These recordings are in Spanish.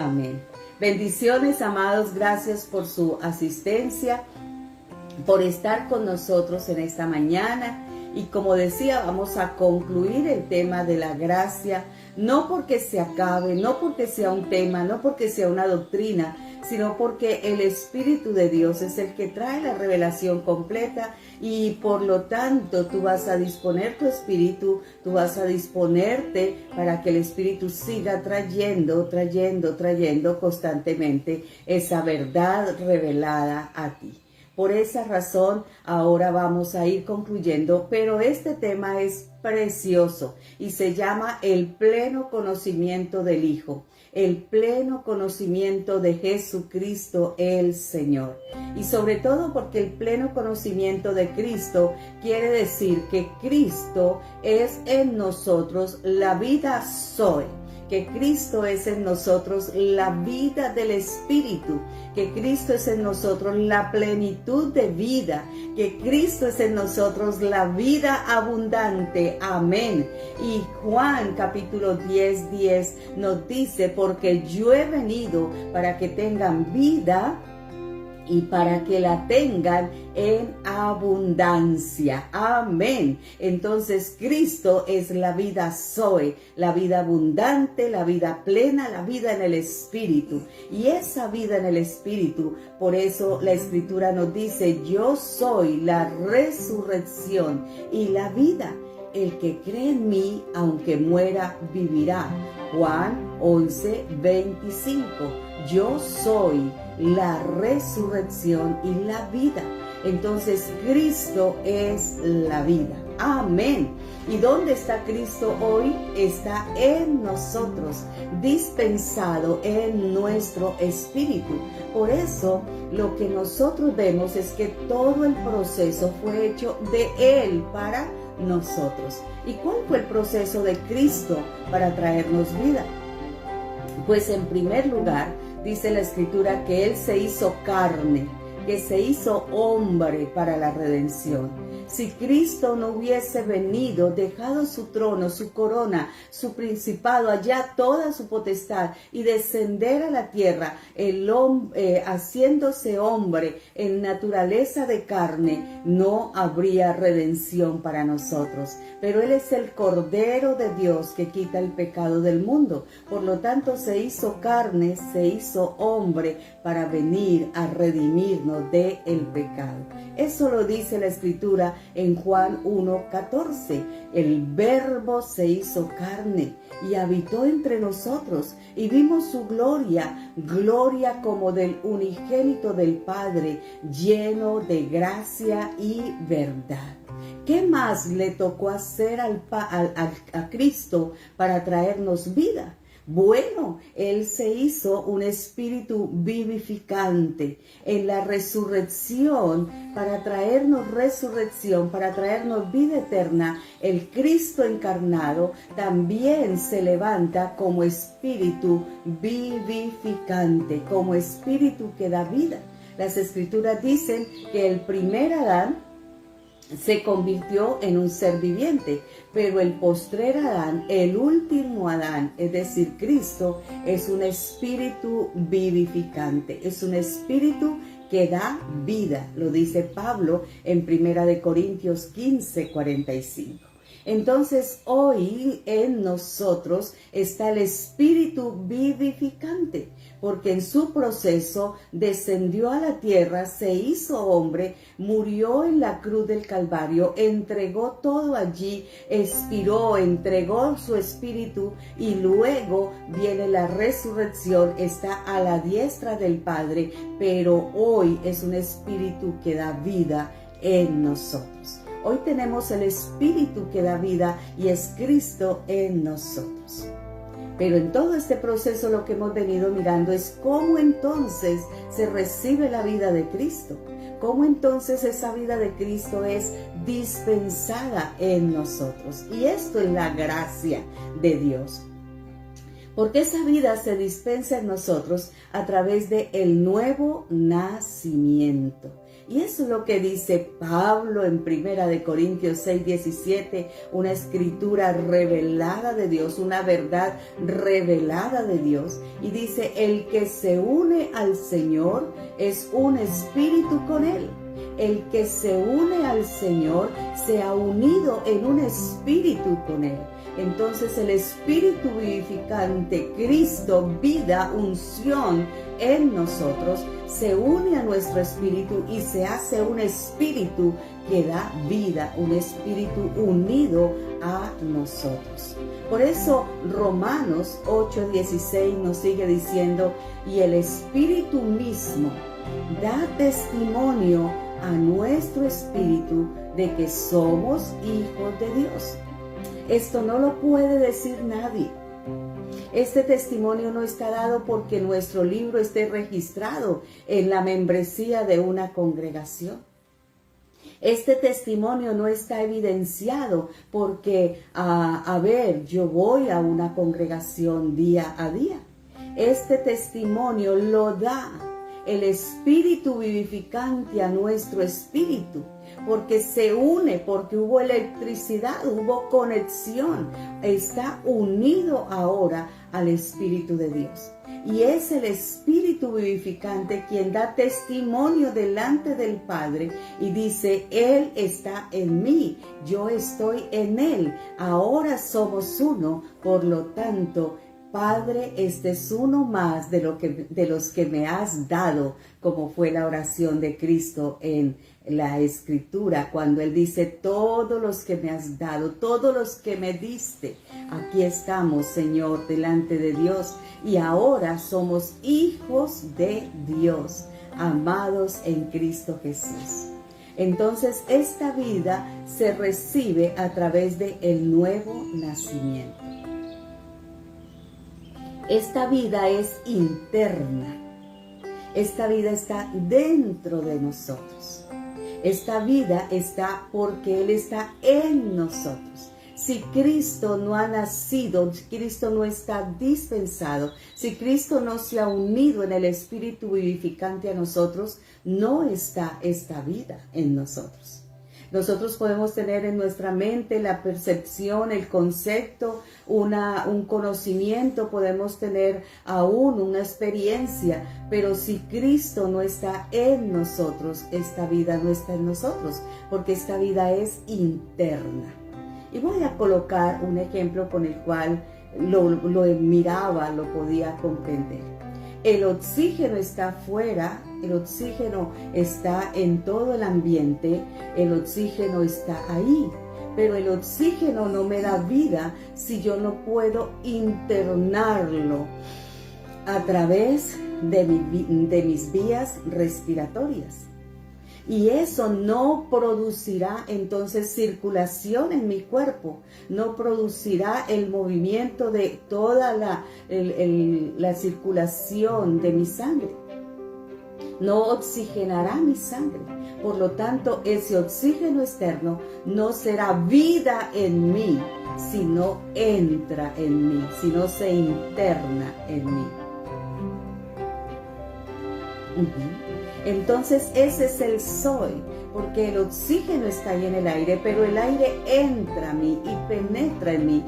Amén. Bendiciones, amados, gracias por su asistencia, por estar con nosotros en esta mañana. Y como decía, vamos a concluir el tema de la gracia, no porque se acabe, no porque sea un tema, no porque sea una doctrina, sino porque el Espíritu de Dios es el que trae la revelación completa y por lo tanto tú vas a disponer tu espíritu, tú vas a disponerte para que el Espíritu siga trayendo constantemente esa verdad revelada a ti. Por esa razón, ahora vamos a ir concluyendo, pero este tema es precioso y se llama el pleno conocimiento del Hijo, el pleno conocimiento de Jesucristo el Señor. Y sobre todo porque el pleno conocimiento de Cristo quiere decir que Cristo es en nosotros la vida Zoe, que Cristo es en nosotros la vida del Espíritu, que Cristo es en nosotros la plenitud de vida, que Cristo es en nosotros la vida abundante. Amén. Y Juan capítulo 10:10 nos dice, porque yo he venido para que tengan vida y para que la tengan en abundancia. Amén. Entonces Cristo es la vida Zoe, la vida abundante, la vida plena, la vida en el Espíritu. Y esa vida en el Espíritu, por eso la Escritura nos dice, yo soy la resurrección y la vida. El que cree en mí, aunque muera, vivirá. Juan 11:25. Yo soy la resurrección y la vida. Entonces Cristo es la vida. Amén. ¿Y dónde está Cristo hoy? Está en nosotros, dispensado en nuestro espíritu. Por eso lo que nosotros vemos es que todo el proceso fue hecho de Él para nosotros. ¿Y cuál fue el proceso de Cristo para traernos vida? Pues en primer lugar, dice la Escritura que Él se hizo carne, que se hizo hombre para la redención. Si Cristo no hubiese venido, dejado su trono, su corona, su principado, allá toda su potestad y descender a la tierra, haciéndose hombre en naturaleza de carne, no habría redención para nosotros. Pero Él es el Cordero de Dios que quita el pecado del mundo. Por lo tanto, se hizo carne, se hizo hombre para venir a redimirnos del pecado. Eso lo dice la Escritura en Juan 1:14. El Verbo se hizo carne y habitó entre nosotros y vimos su gloria, gloria como del unigénito del Padre, lleno de gracia y verdad. ¿Qué más le tocó hacer a Cristo para traernos vida? Bueno, Él se hizo un espíritu vivificante en la resurrección, para traernos resurrección, para traernos vida eterna. El Cristo encarnado también se levanta como espíritu vivificante, como espíritu que da vida. Las Escrituras dicen que el primer Adán se convirtió en un ser viviente, pero el postrer Adán, el último Adán, es decir, Cristo, es un espíritu vivificante, es un espíritu que da vida, lo dice Pablo en 1 Corintios 15:45. Entonces hoy en nosotros está el espíritu vivificante, porque en su proceso descendió a la tierra, se hizo hombre, murió en la cruz del Calvario, entregó todo allí, expiró, entregó su espíritu y luego viene la resurrección, está a la diestra del Padre, pero hoy es un espíritu que da vida en nosotros. Hoy tenemos el Espíritu que da vida y es Cristo en nosotros. Pero en todo este proceso lo que hemos venido mirando es cómo entonces se recibe la vida de Cristo. Cómo entonces esa vida de Cristo es dispensada en nosotros. Y esto es la gracia de Dios. Porque esa vida se dispensa en nosotros a través del nuevo nacimiento. Y eso es lo que dice Pablo en 1 Corintios 6:17, una escritura revelada de Dios, una verdad revelada de Dios. Y dice, el que se une al Señor es un espíritu con Él. El que se une al Señor se ha unido en un espíritu con Él. Entonces el espíritu vivificante, Cristo, vida, unción en nosotros, se une a nuestro espíritu y se hace un espíritu que da vida, un espíritu unido a nosotros. Por eso Romanos 8:16 nos sigue diciendo, y el espíritu mismo da testimonio a nuestro espíritu de que somos hijos de Dios. Esto no lo puede decir nadie. Este testimonio no está dado porque nuestro libro esté registrado en la membresía de una congregación. Este testimonio no está evidenciado porque, yo voy a una congregación día a día. Este testimonio lo da el espíritu vivificante a nuestro espíritu, porque se une, porque hubo electricidad, hubo conexión, está unido ahora al Espíritu de Dios. Y es el Espíritu vivificante quien da testimonio delante del Padre y dice, Él está en mí, yo estoy en Él, ahora somos uno, por lo tanto, Padre, este es uno más de los que me has dado, como fue la oración de Cristo en la Escritura, cuando Él dice, todos los que me has dado, todos los que me diste, aquí estamos, Señor, delante de Dios, y ahora somos hijos de Dios, amados en Cristo Jesús. Entonces, esta vida se recibe a través del nuevo nacimiento. Esta vida es interna. Esta vida está dentro de nosotros. Esta vida está porque Él está en nosotros. Si Cristo no ha nacido, si Cristo no está dispensado, si Cristo no se ha unido en el Espíritu vivificante a nosotros, no está esta vida en nosotros. Nosotros podemos tener en nuestra mente la percepción, el concepto, un conocimiento, podemos tener aún una experiencia, pero si Cristo no está en nosotros, esta vida no está en nosotros, porque esta vida es interna. Y voy a colocar un ejemplo con el cual lo miraba, lo podía comprender. El oxígeno está afuera, el oxígeno está en todo el ambiente, el oxígeno está ahí, pero el oxígeno no me da vida si yo no puedo internarlo a través de mis vías respiratorias. Y eso no producirá entonces circulación en mi cuerpo, no producirá el movimiento de toda la circulación de mi sangre. No oxigenará mi sangre. Por lo tanto, ese oxígeno externo no será vida en mí, si no entra en mí, si no se interna en mí. Entonces ese es el soy, porque el oxígeno está ahí en el aire, pero el aire entra a mí y penetra en mí.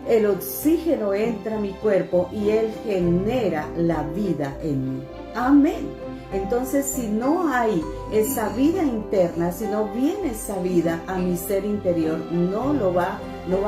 El oxígeno entra a mi cuerpo y Él genera la vida en mí. Amén. Entonces, si no hay esa vida interna, si no viene esa vida a mi ser interior, no va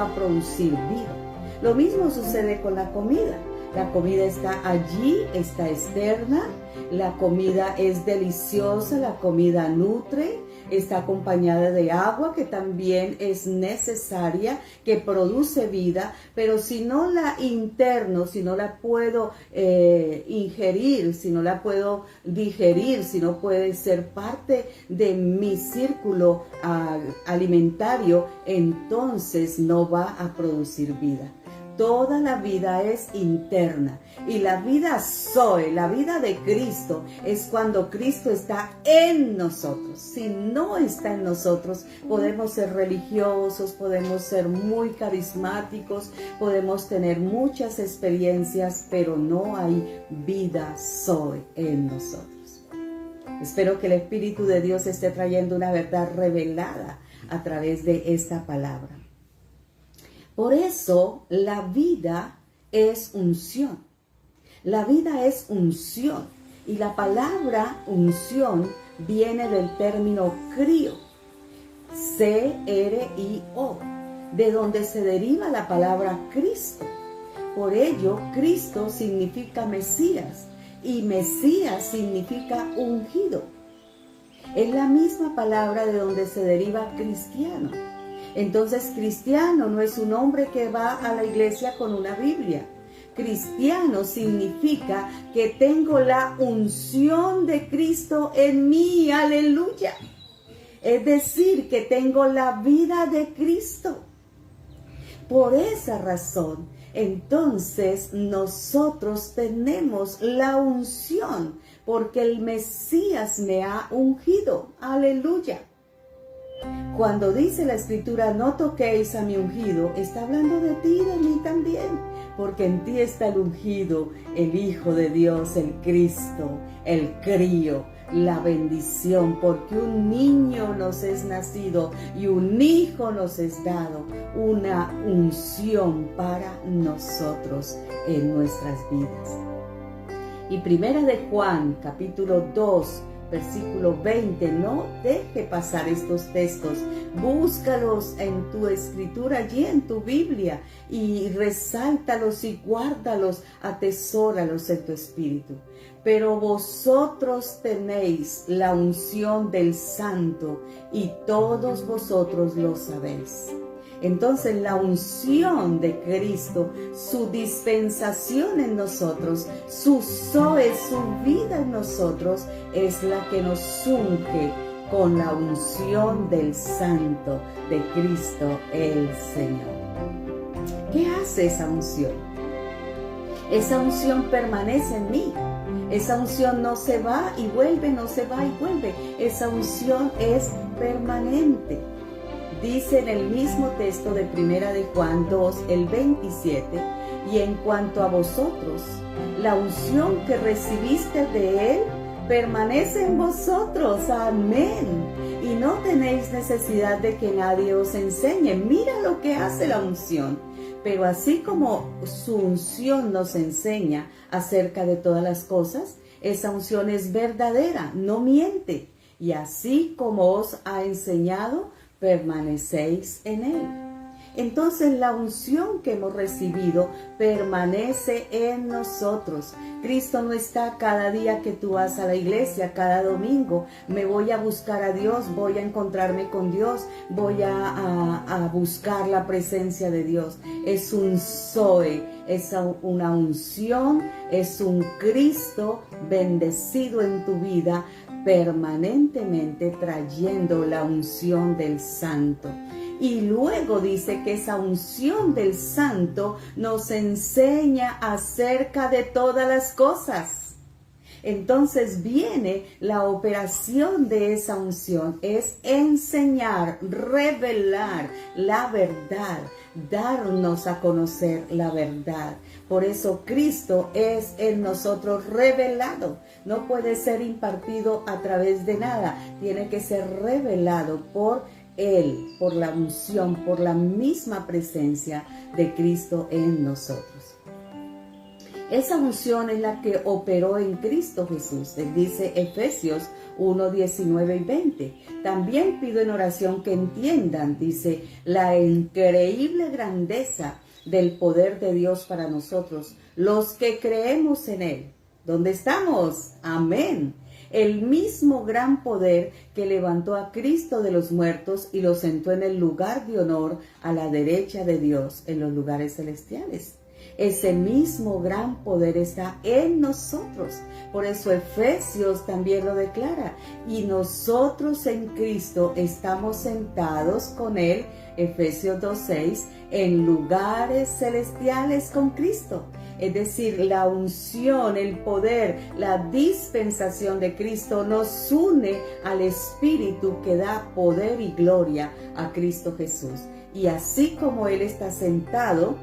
a producir vida. Lo mismo sucede con la comida. La comida está allí, está externa, la comida es deliciosa, la comida nutre, está acompañada de agua que también es necesaria, que produce vida, pero si no la interno, si no la puedo ingerir, si no la puedo digerir, si no puede ser parte de mi círculo alimentario, entonces no va a producir vida. Toda la vida es interna y la vida Zoe, la vida de Cristo, es cuando Cristo está en nosotros. Si no está en nosotros, podemos ser religiosos, podemos ser muy carismáticos, podemos tener muchas experiencias, pero no hay vida Zoe en nosotros. Espero que el Espíritu de Dios esté trayendo una verdad revelada a través de esta palabra. Por eso la vida es unción. La vida es unción. Y la palabra unción viene del término crío, C-R-I-O, de donde se deriva la palabra Cristo. Por ello, Cristo significa Mesías y Mesías significa ungido. Es la misma palabra de donde se deriva cristiano. Entonces, cristiano no es un hombre que va a la iglesia con una Biblia. Cristiano significa que tengo la unción de Cristo en mí, aleluya. Es decir, que tengo la vida de Cristo. Por esa razón, entonces nosotros tenemos la unción, porque el Mesías me ha ungido, aleluya. Cuando dice la Escritura, no toquéis a mi ungido, está hablando de ti y de mí también, porque en ti está el ungido, el Hijo de Dios, el Cristo, el crío, la bendición, porque un niño nos es nacido y un hijo nos es dado, una unción para nosotros en nuestras vidas. Y primera de Juan, capítulo 2, versículo 20, no deje pasar estos textos, búscalos en tu escritura, allí en tu Biblia, y resáltalos y guárdalos, atesóralos en tu espíritu. Pero vosotros tenéis la unción del Santo, y todos vosotros lo sabéis. Entonces la unción de Cristo, su dispensación en nosotros, su zoe, su vida en nosotros, es la que nos unge con la unción del Santo de Cristo el Señor. ¿Qué hace esa unción? Esa unción permanece en mí. Esa unción no se va y vuelve, no se va y vuelve. Esa unción es permanente. Dice en el mismo texto de Primera de Juan 2, el 27, y en cuanto a vosotros, la unción que recibiste de Él permanece en vosotros. Amén. Y no tenéis necesidad de que nadie os enseñe. Mira lo que hace la unción. Pero así como su unción nos enseña acerca de todas las cosas, esa unción es verdadera, no miente. Y así como os ha enseñado, permanecéis en Él. Entonces la unción que hemos recibido permanece en nosotros. Cristo no está cada día que tú vas a la iglesia, cada domingo. Me voy a buscar a Dios, voy a encontrarme con Dios, voy a buscar la presencia de Dios. Es un zoe, es una unción, es un Cristo bendecido en tu vida, permanentemente trayendo la unción del Santo. Y luego dice que esa unción del Santo nos enseña acerca de todas las cosas. Entonces viene la operación de esa unción, es enseñar, revelar la verdad, darnos a conocer la verdad. Por eso Cristo es en nosotros revelado. No puede ser impartido a través de nada, tiene que ser revelado por Él, por la unción, por la misma presencia de Cristo en nosotros. Esa unción es la que operó en Cristo Jesús. Él dice Efesios 1, 19 y 20. También pido en oración que entiendan, dice, la increíble grandeza del poder de Dios para nosotros, los que creemos en Él. ¿Dónde estamos? Amén. El mismo gran poder que levantó a Cristo de los muertos y lo sentó en el lugar de honor a la derecha de Dios en los lugares celestiales. Ese mismo gran poder está en nosotros. Por eso Efesios también lo declara. Y nosotros en Cristo estamos sentados con Él, Efesios 2:6, en lugares celestiales con Cristo. Es decir, la unción, el poder, la dispensación de Cristo nos une al Espíritu que da poder y gloria a Cristo Jesús. Y así como Él está sentado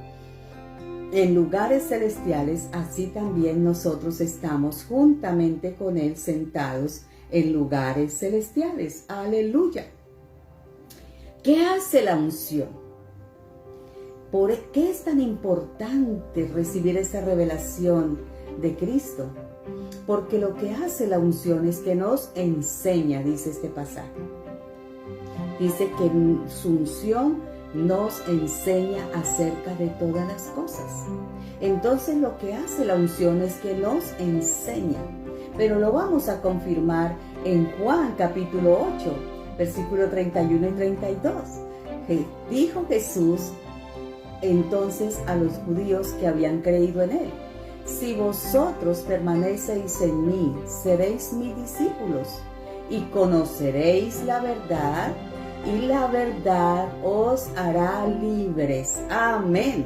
en lugares celestiales, así también nosotros estamos juntamente con Él sentados en lugares celestiales. Aleluya. ¿Qué hace la unción? ¿Por qué es tan importante recibir esa revelación de Cristo? Porque lo que hace la unción es que nos enseña, dice este pasaje. Dice que su unción nos enseña acerca de todas las cosas. Entonces lo que hace la unción es que nos enseña. Pero lo vamos a confirmar en Juan capítulo 8, versículo 31 y 32. Dijo Jesús entonces a los judíos que habían creído en él: si vosotros permanecéis en mí, seréis mis discípulos, y conoceréis la verdad, y la verdad os hará libres. Amén.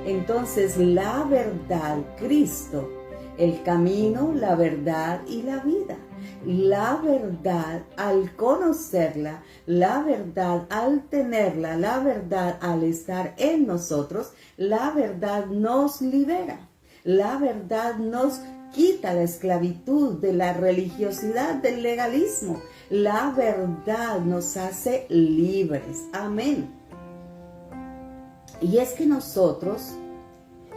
Entonces la verdad, Cristo, el camino, la verdad y la vida. La verdad al conocerla, la verdad al tenerla, la verdad al estar en nosotros, la verdad nos libera. La verdad nos quita la esclavitud de la religiosidad, del legalismo. La verdad nos hace libres. Amén. Y es que nosotros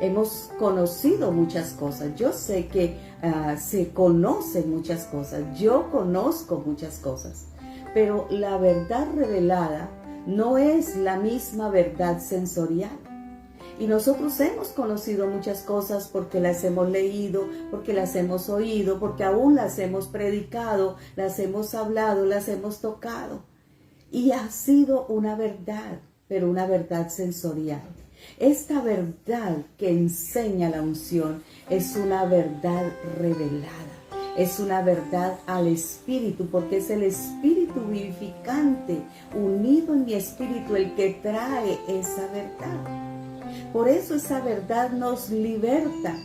hemos conocido muchas cosas. Yo sé que se conocen muchas cosas. Yo conozco muchas cosas. Pero la verdad revelada no es la misma verdad sensorial. Y nosotros hemos conocido muchas cosas porque las hemos leído, porque las hemos oído, porque aún las hemos predicado, las hemos hablado, las hemos tocado. Y ha sido una verdad, pero una verdad sensorial. Esta verdad que enseña la unción es una verdad revelada. Es una verdad al Espíritu, porque es el Espíritu vivificante unido en mi espíritu el que trae esa verdad. Por eso esa verdad nos liberta.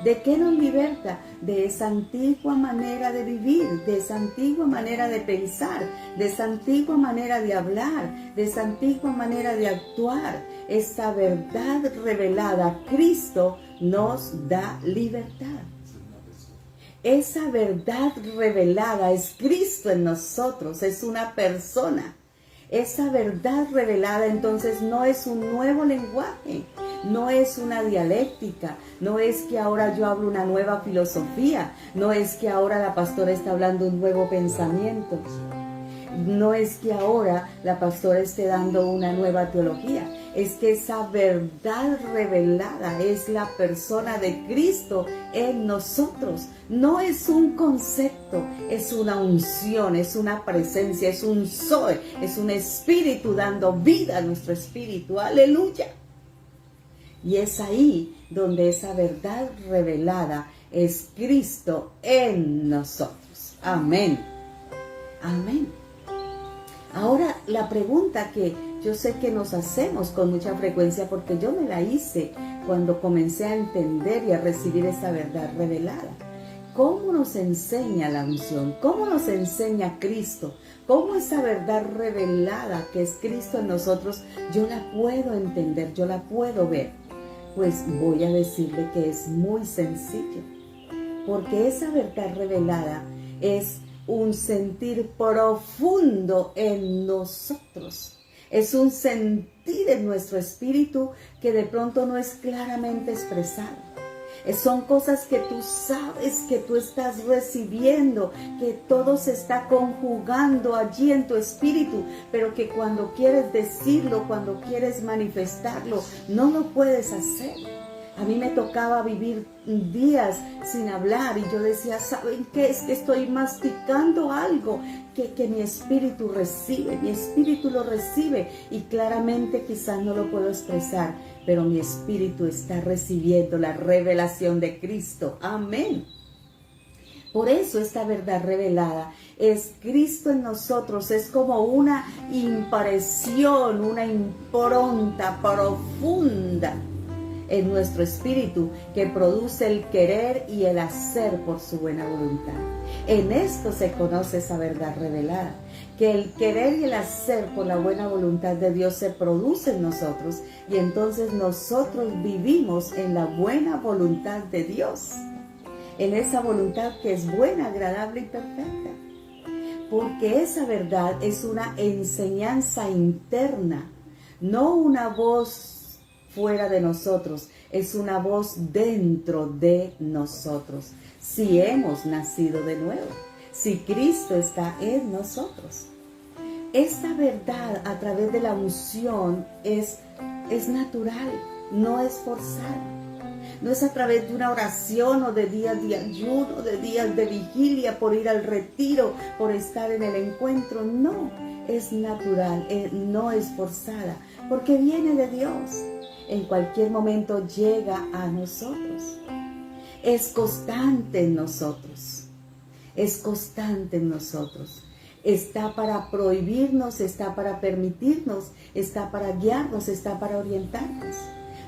¿De qué nos liberta? De esa antigua manera de vivir, de esa antigua manera de pensar, de esa antigua manera de hablar, de esa antigua manera de actuar. Esa verdad revelada, Cristo nos da libertad. Esa verdad revelada es Cristo en nosotros, es una persona. Esa verdad revelada entonces no es un nuevo lenguaje, no es una dialéctica, no es que ahora yo hablo una nueva filosofía, no es que ahora la pastora está hablando un nuevo pensamiento, no es que ahora la pastora esté dando una nueva teología, es que esa verdad revelada es la persona de Cristo en nosotros. No es un concepto, es una unción, es una presencia, es un Zoe, es un espíritu dando vida a nuestro espíritu. ¡Aleluya! Y es ahí donde esa verdad revelada es Cristo en nosotros. Amén. Amén. Ahora, la pregunta que yo sé que nos hacemos con mucha frecuencia, porque yo me la hice cuando comencé a entender y a recibir esa verdad revelada. ¿Cómo nos enseña la unción? ¿Cómo nos enseña Cristo? ¿Cómo esa verdad revelada que es Cristo en nosotros, yo la puedo entender, yo la puedo ver? Pues voy a decirle que es muy sencillo, porque esa verdad revelada es un sentir profundo en nosotros. Es un sentir en nuestro espíritu que de pronto no es claramente expresado. Son cosas que tú sabes que tú estás recibiendo, que todo se está conjugando allí en tu espíritu, pero que cuando quieres decirlo, cuando quieres manifestarlo, no lo puedes hacer. A mí me tocaba vivir días sin hablar y yo decía, ¿saben qué? Es que estoy masticando algo que mi espíritu recibe, mi espíritu lo recibe y claramente quizás no lo puedo expresar, pero mi espíritu está recibiendo la revelación de Cristo. Amén. Por eso esta verdad revelada es Cristo en nosotros, es como una impresión, una impronta profunda en nuestro espíritu que produce el querer y el hacer por su buena voluntad. En esto se conoce esa verdad revelada, que el querer y el hacer por la buena voluntad de Dios se produce en nosotros y entonces nosotros vivimos en la buena voluntad de Dios, en esa voluntad que es buena, agradable y perfecta. porque esa verdad es una enseñanza interna, no una voz fuera de nosotros, es una voz dentro de nosotros. Si hemos nacido de nuevo, si Cristo está en nosotros. Esta verdad a través de la unción es natural, no es forzada. No es a través de una oración o de días de ayuno, de días de vigilia, por ir al retiro, por estar en el encuentro. No, es natural, no es forzada, porque viene de Dios. En cualquier momento llega a nosotros. Es constante en nosotros. Es constante en nosotros. Está para prohibirnos, está para permitirnos, está para guiarnos, está para orientarnos.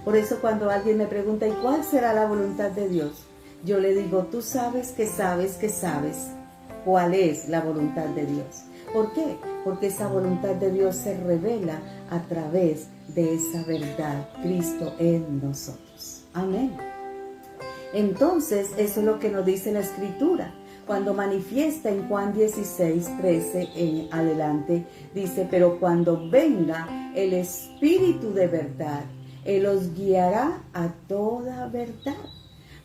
Por eso cuando alguien me pregunta, ¿y cuál será la voluntad de Dios? Yo le digo, tú sabes que sabes que sabes cuál es la voluntad de Dios. ¿Por qué? Porque esa voluntad de Dios se revela a través de esa verdad, Cristo en nosotros. Amén. Entonces, eso es lo que nos dice la Escritura. Cuando manifiesta en Juan 16, 13 en adelante, dice, pero cuando venga el Espíritu de verdad, Él os guiará a toda verdad,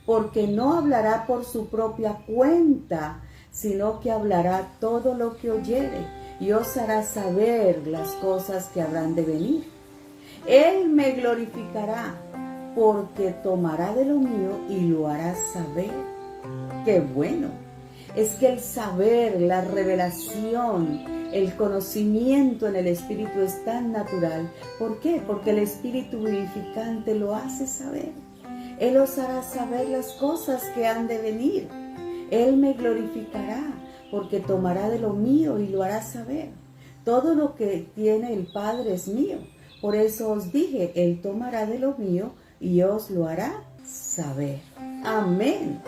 porque no hablará por su propia cuenta, sino que hablará todo lo que oyere, y os hará saber las cosas que habrán de venir. Él me glorificará, porque tomará de lo mío y lo hará saber. ¡Qué bueno! Es que el saber, la revelación, el conocimiento en el Espíritu es tan natural. ¿Por qué? Porque el Espíritu vivificante lo hace saber. Él os hará saber las cosas que han de venir. Él me glorificará, porque tomará de lo mío y lo hará saber. Todo lo que tiene el Padre es mío. Por eso os dije, Él tomará de lo mío y os lo hará saber. Amén.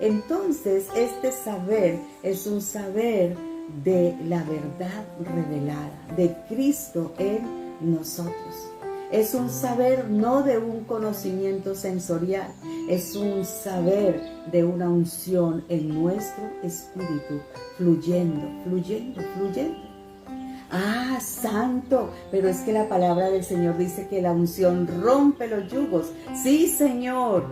Entonces, este saber es un saber de la verdad revelada, de Cristo en nosotros. Es un saber no de un conocimiento sensorial, es un saber de una unción en nuestro espíritu, fluyendo, fluyendo, fluyendo. Ah, santo, pero es que la palabra del Señor dice que la unción rompe los yugos. Sí, Señor,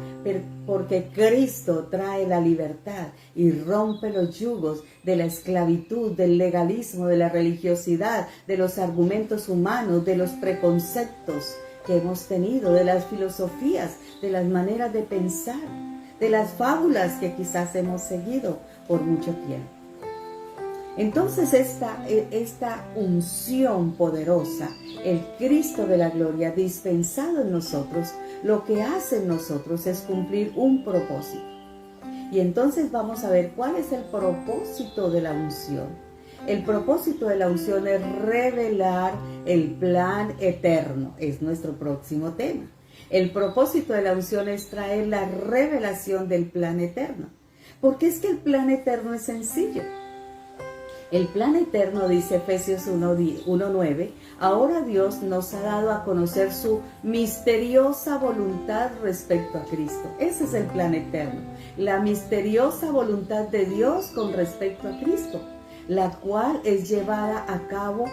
porque Cristo trae la libertad y rompe los yugos de la esclavitud, del legalismo, de la religiosidad, de los argumentos humanos, de los preconceptos que hemos tenido, de las filosofías, de las maneras de pensar, de las fábulas que quizás hemos seguido por mucho tiempo. Entonces esta unción poderosa, el Cristo de la gloria dispensado en nosotros, lo que hace en nosotros es cumplir un propósito. Y entonces vamos a ver cuál es el propósito de la unción. El propósito de la unción es revelar el plan eterno, es nuestro próximo tema. El propósito de la unción es traer la revelación del plan eterno. Porque es que el plan eterno es sencillo. El plan eterno, dice Efesios 1:9, ahora Dios nos ha dado a conocer su misteriosa voluntad respecto a Cristo. Ese es el plan eterno, la misteriosa voluntad de Dios con respecto a Cristo, la cual es llevar a cabo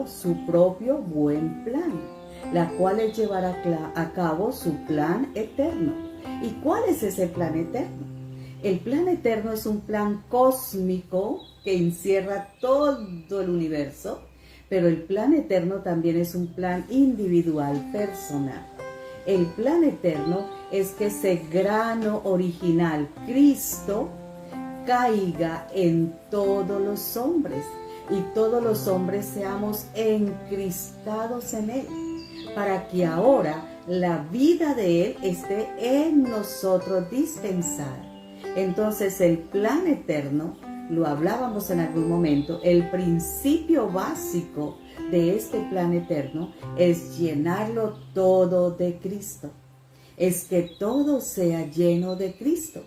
su propio buen plan, la cual es llevar a cabo su plan eterno. ¿Y cuál es ese plan eterno? El plan eterno es un plan cósmico que encierra todo el universo, pero el plan eterno también es un plan individual, personal. El plan eterno es que ese grano original, Cristo, caiga en todos los hombres y todos los hombres seamos encristados en Él, para que ahora la vida de Él esté en nosotros dispensada. Entonces el plan eterno, lo hablábamos en algún momento, el principio básico de este plan eterno es llenarlo todo de Cristo. Es que todo sea lleno de Cristo.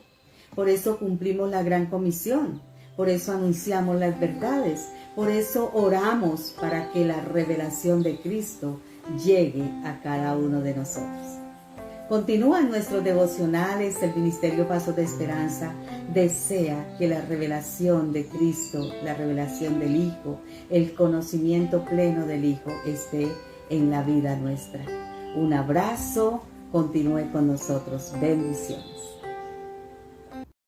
Por eso cumplimos la gran comisión, por eso anunciamos las verdades, por eso oramos para que la revelación de Cristo llegue a cada uno de nosotros. Continúan nuestros devocionales. El Ministerio Pasos de Esperanza desea que la revelación de Cristo, la revelación del Hijo, el conocimiento pleno del Hijo esté en la vida nuestra. Un abrazo, continúe con nosotros. Bendiciones.